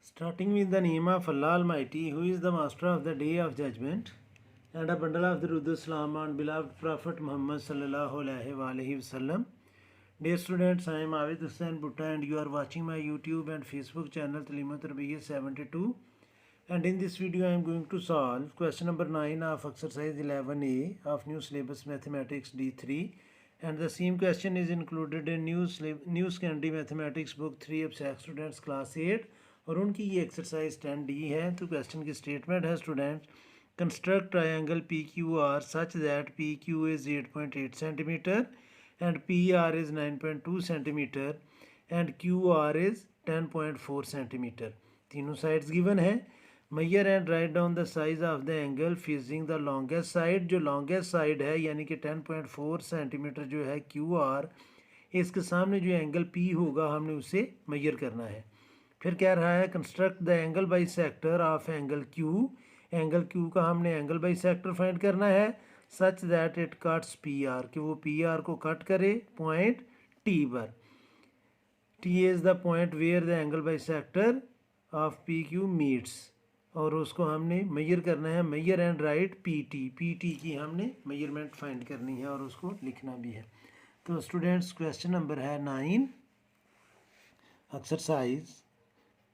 Starting with the name of Allah Almighty, who is the master of the day of judgment, and a bundle of the Rudu Salam on beloved Prophet Muhammad sallallahu alaihi wasallam. Dear students, I am Avid Hussain Butta and you are watching my YouTube and Facebook channel Talimat Rabiya 72. And in this video I am going to solve question number 9 of exercise 11A of new syllabus mathematics D3. And the same question is included in new secondary mathematics book 3 of students class 8 और उनकी ये exercise 10D है। तो question की statement है student, construct triangle P Q R such that P Q is 8.8 centimetre and P R is 9.2 centimetre and Q R is 10.4 centimetre. तीनों sides given है। Measure and write down the size of the angle facing the longest side. जो longest side है यानी कि 10.4 centimetre जो है Q R, इसके सामने जो एंगल पी होगा हमने उसे मैयर करना है। फिर कह रहा है construct the angle bisector of angle Q. Angle Q का हमने एंगल बाई सेक्टर फाइंड करना है such that it cuts P R, कि वो पी आर को कट करे पॉइंट टी पर। T is the point where the angle bisector of P Q meets, और उसको हमने मैयर करना है। Measure and write P T की हमने मैयरमेंट फाइंड करनी है और उसको लिखना भी है। तो स्टूडेंट्स क्वेश्चन नंबर है 9 exercise,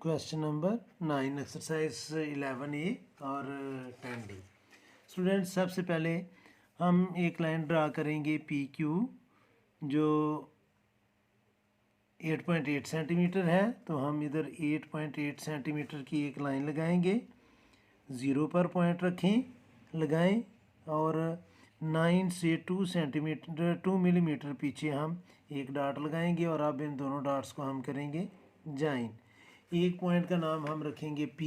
question number 9 exercise 11A और 10D। स्टूडेंट्स सबसे पहले हम एक लाइन ड्रा करेंगे पी क्यू जो 8.8 सेंटीमीटर है। तो हम इधर 8.8 सेंटीमीटर की एक लाइन लगाएंगे, 0 पर पॉइंट रखें, लगाएं और 9 से 2 मिलीमीटर पीछे हम एक डॉट लगाएंगे और अब इन दोनों डॉट्स को हम करेंगे ज्वाइन। एक पॉइंट का नाम हम रखेंगे P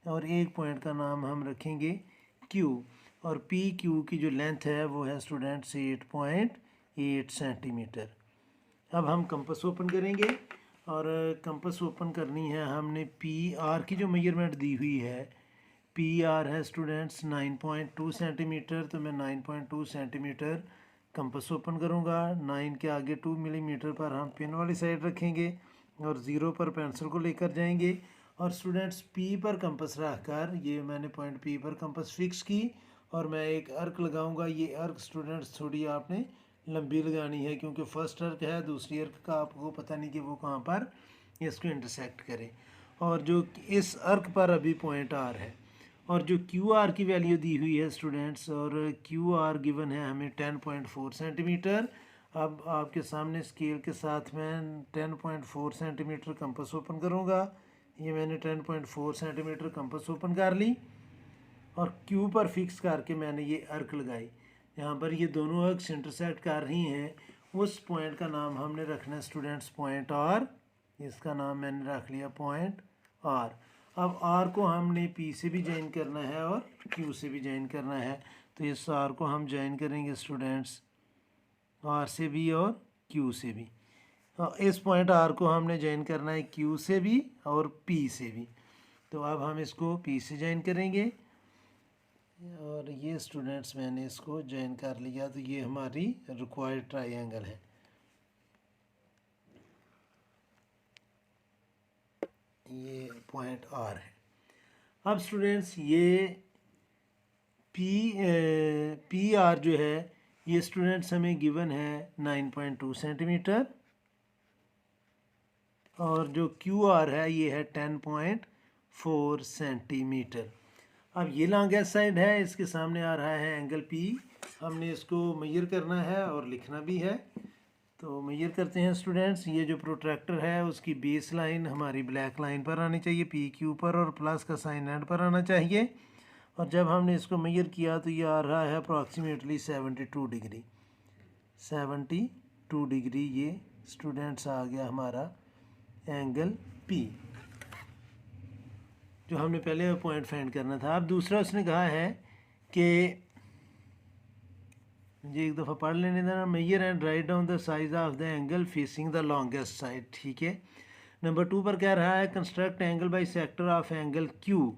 और एक पॉइंट का नाम हम रखेंगे Q, और पी क्यू की जो लेंथ है वो है स्टूडेंट्स 8.8 सेंटीमीटर। अब हम कंपास ओपन करेंगे और कंपास ओपन करनी है हमने पी आर की जो मेजरमेंट दी हुई है। पी आर है स्टूडेंट्स 9.2 सेंटीमीटर, तो मैं 9.2 सेंटीमीटर कंपास ओपन करूँगा। 9 के आगे 2 मिलीमीटर पर हम पिन वाली साइड रखेंगे और 0 पर पेंसिल को लेकर जाएंगे और स्टूडेंट्स P पर कंपास रखकर, ये मैंने पॉइंट P पर कंपास फिक्स की और मैं एक अर्क लगाऊंगा। ये अर्क स्टूडेंट्स थोड़ी आपने लंबी लगानी है क्योंकि फर्स्ट अर्क है, दूसरी अर्क का आपको पता नहीं कि वो कहाँ पर इसको इंटरसेक्ट करे। और जो इस अर्क पर अभी पॉइंट R है और जो QR की वैल्यू दी हुई है स्टूडेंट्स, और QR गिवन है हमें 10.4 सेंटीमीटर। अब आपके सामने स्केल के साथ मैं 10.4 सेंटीमीटर कंपास ओपन करूँगा। ये मैंने 10.4 सेंटीमीटर कंपास ओपन कर ली और Q पर फिक्स करके मैंने ये अर्क लगाई। यहाँ पर ये दोनों अर्क्स इंटरसेक्ट कर रही हैं। उस पॉइंट का नाम हमने रखना है स्टूडेंट्स पॉइंट R। इसका नाम मैंने रख लिया पॉइंट R। अब R को हमने P से भी ज्वाइन करना है और Q से भी ज्वाइन करना है। तो इस R को हम ज्वाइन करेंगे स्टूडेंट्स R से भी और Q से भी। इस पॉइंट R को हमने ज्वाइन करना है Q से भी और P से भी। तो अब हम इसको P से ज्वाइन करेंगे और ये स्टूडेंट्स मैंने इसको ज्वाइन कर लिया। तो ये हमारी रिक्वायर्ड ट्रायंगल है। ये पॉइंट R है। अब स्टूडेंट्स ये पी आर जो है ये स्टूडेंट्स हमें गिवन है 9.2 सेंटीमीटर और जो क्यू आर है ये है 10.4 सेंटीमीटर। अब ये लॉन्गेस्ट साइड है, इसके सामने आ रहा है एंगल पी। हमने इसको मैयर करना है और लिखना भी है। तो मैयर करते हैं स्टूडेंट्स। ये जो प्रोट्रैक्टर है उसकी बेस लाइन हमारी ब्लैक लाइन पर आनी चाहिए, पी क्यू पर, और प्लस का साइन एंड पर आना चाहिए। और जब हमने इसको मैयर किया तो ये आ रहा है अप्रॉक्सीमेटली 72 डिग्री। 72 डिग्री ये स्टूडेंट्स आ गया हमारा एंगल P, जो हमने पहले पॉइंट फाइंड करना था। अब दूसरा उसने कहा है कि मुझे एक दफ़ा पढ़ लेने देना। Measure and write down the size of the angle facing the longest side. ठीक है। नंबर 2 पर कह रहा है construct angle bisector of angle Q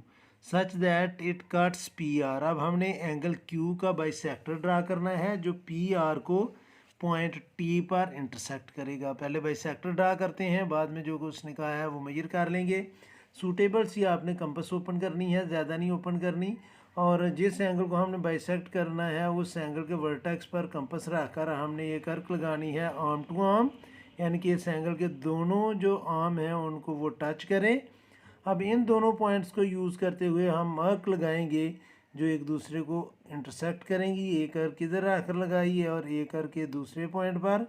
such that it cuts P R. अब हमने एंगल Q का बाई सेक्टर ड्रा करना है जो पी आर को पॉइंट T पर इंटरसेक्ट करेगा। पहले बाई सेक्टर ड्रा करते हैं, बाद में जो उसने कहा है वो मेजर कर लेंगे। सूटेबल सी आपने कंपास ओपन करनी है, ज़्यादा नहीं ओपन करनी। और जिस एंगल को हमने बाइसेक्ट करना है उस एंगल के वर्टेक्स पर कंपास रखकर हमने ये कर्क लगानी है आर्म टू आर्म, यानी कि इस एंगल के दोनों जो आर्म हैं उनको वो टच करें। अब इन दोनों पॉइंट्स को यूज़ करते हुए हम आर्क लगाएंगे जो एक दूसरे को इंटरसेक्ट करेंगी। एक आर्क इधर आकर लगाइए और एक आर्क के दूसरे पॉइंट पर,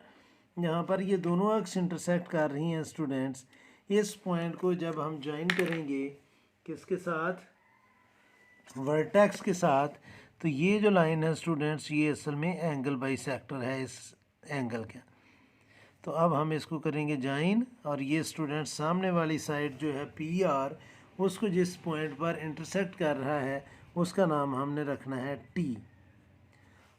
यहाँ पर ये दोनों आर्क्स इंटरसेक्ट कर रही हैं स्टूडेंट्स। इस पॉइंट को जब हम ज्वाइन करेंगे किसके साथ, वर्टेक्स के साथ, तो ये जो लाइन है स्टूडेंट्स ये असल में एंगल बाइसेक्टर है इस एंगल का। तो अब हम इसको करेंगे ज्वाइन, और ये स्टूडेंट्स सामने वाली साइड जो है पी आर, उसको जिस पॉइंट पर इंटरसेक्ट कर रहा है उसका नाम हमने रखना है टी।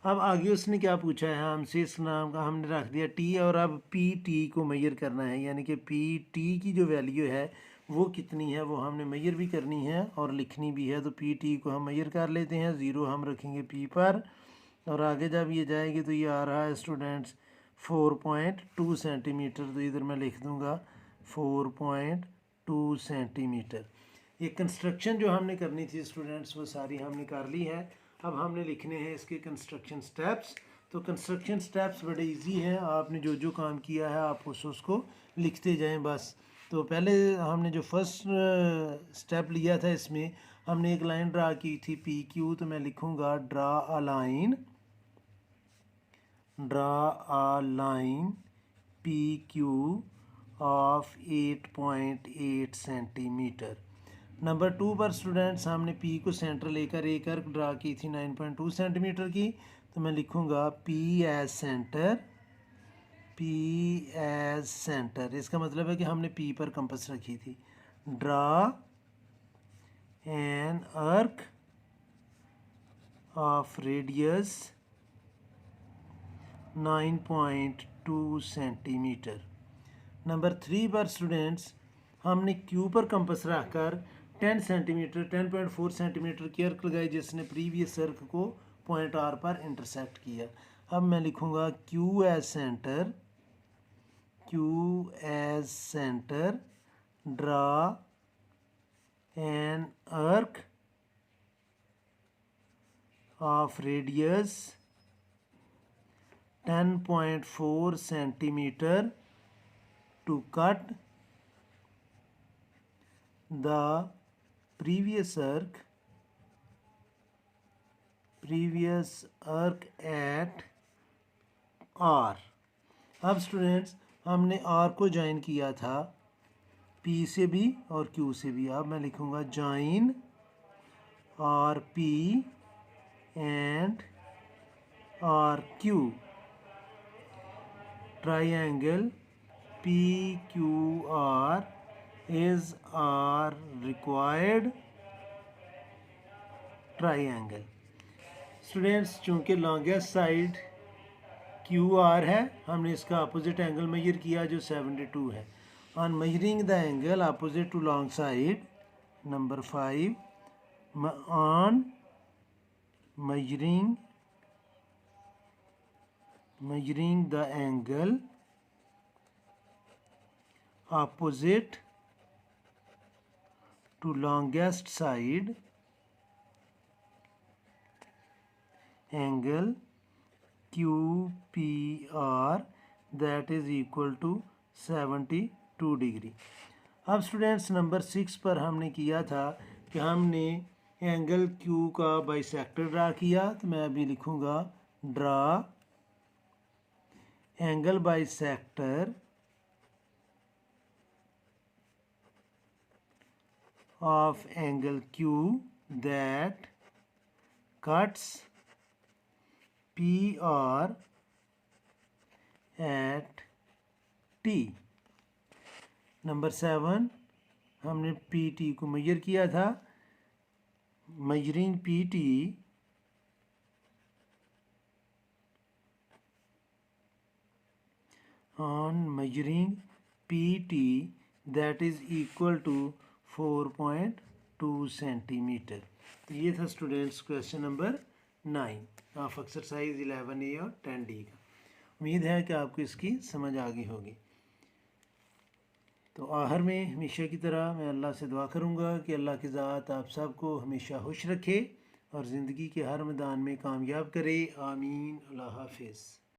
अब आगे उसने क्या पूछा है हमसे, इस नाम का हमने रख दिया टी, और अब पी टी को मेजर करना है, यानी कि पी टी की जो वैल्यू है वो कितनी है वो हमने मेजर भी करनी है और लिखनी भी है। तो पी टी को हम मेजर कर लेते हैं, ज़ीरो हम रखेंगे पी पर, और आगे जब ये जाएगी तो ये आ रहा है स्टूडेंट्स 4.2 सेंटीमीटर। तो इधर मैं लिख दूंगा 4.2 सेंटीमीटर। ये कंस्ट्रक्शन जो हमने करनी थी स्टूडेंट्स वो सारी हमने कर ली है। अब हमने लिखने हैं इसके कंस्ट्रक्शन स्टेप्स। तो कंस्ट्रक्शन स्टेप्स बड़े इजी हैं, आपने जो जो काम किया है आप उसको लिखते जाएं बस। तो पहले हमने जो फर्स्ट स्टेप लिया था इसमें हमने एक लाइन ड्रा की थी पी क्यू, तो मैं लिखूँगा draw a line P Q of 8.8 centimetre. Number 2 पर स्टूडेंट्स हमने पी को सेंटर लेकर एक अर्क ड्रा की थी 9.2 सेंटीमीटर की, तो मैं लिखूँगा पी एज सेंटर। इसका मतलब है कि हमने पी पर कंपास रखी थी। Draw an arc of radius 9.2 centimetre. Number 3 पर स्टूडेंट्स हमने क्यू पर कंपास रखकर 10 सेंटीमीटर 10.4 सेंटीमीटर की अर्क लगाई जिसने प्रीवियस अर्क को पॉइंट आर पर इंटरसेक्ट किया। अब मैं लिखूँगा Q as centre draw an arc of radius 10.4 centimeter to cut the previous arc at R। अब स्टूडेंट्स हमने R को ज्वाइन किया था P से भी और Q से भी। अब मैं लिखूँगा join R P and R Q, triangle PQR is our required triangle। Students चूँकि लॉन्गेस्ट साइड QR है हमने इसका अपोजिट एंगल मेजर किया जो 72 है। On measuring the angle opposite to long side, number 5, ऑन measuring the angle opposite to longest side, angle QPR that is equal to 72 degree. अब students number 6 पर हमने किया था कि हमने एंगल Q का बाइसेक्टर ड्रा किया, तो मैं अभी लिखूँगा draw angle bisector of angle Q that cuts PR at T। Number 7 हमने PT को मेजर किया था, measuring PT on measuring PT that is equal to 4.2 centimetre. तो ये था students question number 9 of exercise 11A और 10D का। उम्मीद है कि आपको इसकी समझ आ गई होगी। तो आखिर में हमेशा की तरह मैं अल्लाह से दुआ करूँगा कि अल्लाह की ज़ात आप सबको हमेशा खुश रखे और ज़िंदगी के हर मैदान में कामयाब करे। आमीन। अल्लाह हाफिज़।